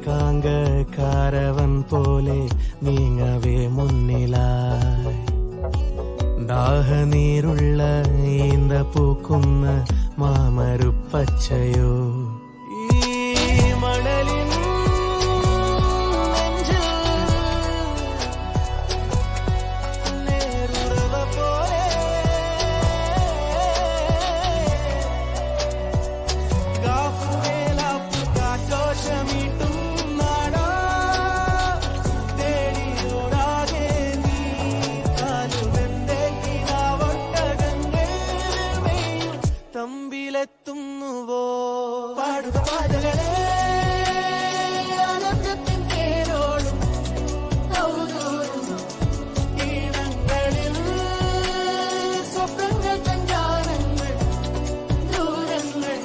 കാങ്ക caravan പോലെ നീങ്ങവേ മുന്നിലായി ദാഹനീരുള്ള ഈന്ത പൂക്കുന്ന മാമരുപ്പച്ചയോ ഈ മണലിൻ തമ്പിലെത്തുന്നുവോ പാടുക പാതകളെ ആനന്ദത്തിൻ കേരോളും ഈണങ്ങളിൽ സ്വപ്നങ്ങൾ സഞ്ചാരങ്ങൾ ദൂരങ്ങൾ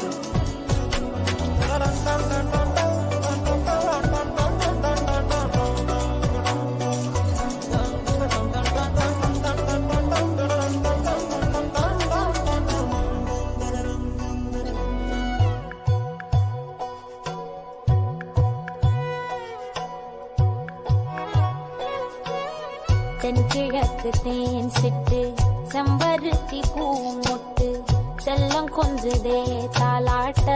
தென்கிழக்கு தேன் சிட்டு செம்பருத்தி பூமொட்டு செல்லம் கொஞ்சுதே தாலாட்ட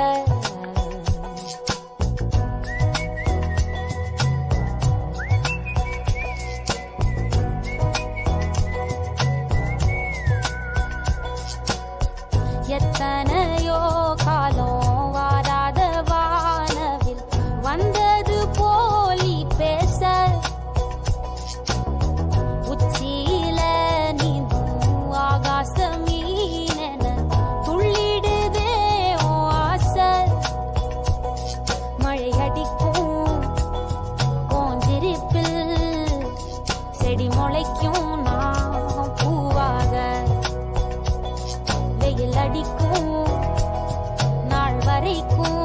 எத்தனையோ காலம் வாராத வானவில் வந்தது போலி பேச உச்சியில நீந்தும் ஆகாசமீனென துள்ளிடுதே உன் ஆசை மழை அடிக்கும் கோஞ்சிருப்பில் செடி முளைக்கும் நான் பூவாக வெயில் அடிக்கும் நாள் வரைக்கும்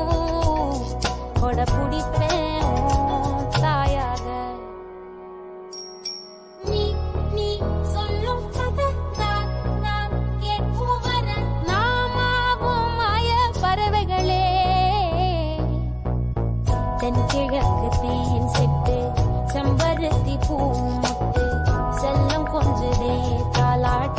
கொட பிடிப்பேன் தாயாக நீ நீ சொல்லும் கதை நான் கேட்கும் வர நாமாவும் மாய பறவைகளே தென்கிழக்கு தேன் சிட்டு செம்பருத்தி பூமொட்டு செல்லம் கொஞ்சுதே தாலாட்ட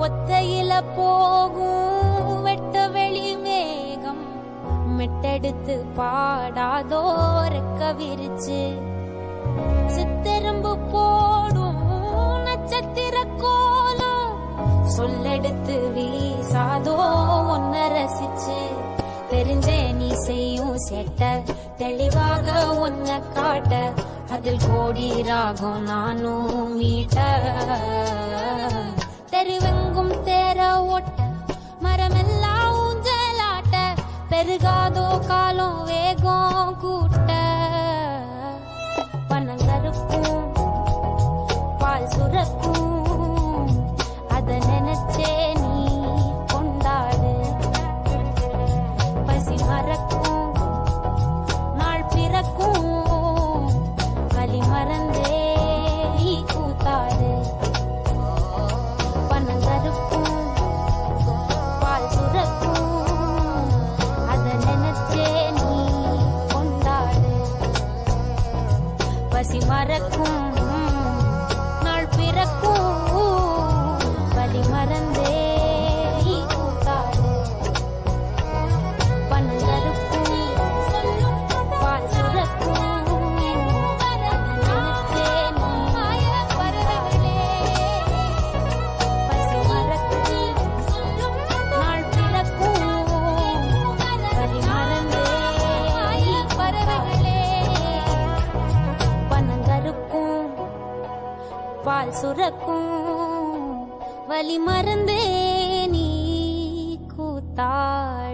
ஒத்தையில போகும் வெட்ட வெளி மேகம் மெட்டெடுத்து பாடாதோ ரெக்க விரிச்சு சித்தெரும்பு போடும் நட்சத்திர கோலம் சொல்லெடுத்து வீசாதோ ஒன்ன ரசிச்சு தெரிஞ்சே நீ செய்யும் செட்ட தெளிவாக ஒன்ன காட்ட அதில் கோடி ராகம் நானும் மீட்ட தெருவெங்கும் தேர ஓட்ட மரமெல்லாம் ஊஞ்சலாட்ட பெருகாதோ காலம் வேகம் கூட்ட பனங்கருக்கும் பால் சுரக்கும் அத நினைச்சே நீ கொண்டாடு பசி மறக்கும் நாள் பிறக்கும் களி மறந்தே நீ கூத்தாடு பனங்கருக்கும் பால் சுரக்கும் அத நினைச்சே நீ வலி மறந்தே நீ கூத்தாடு.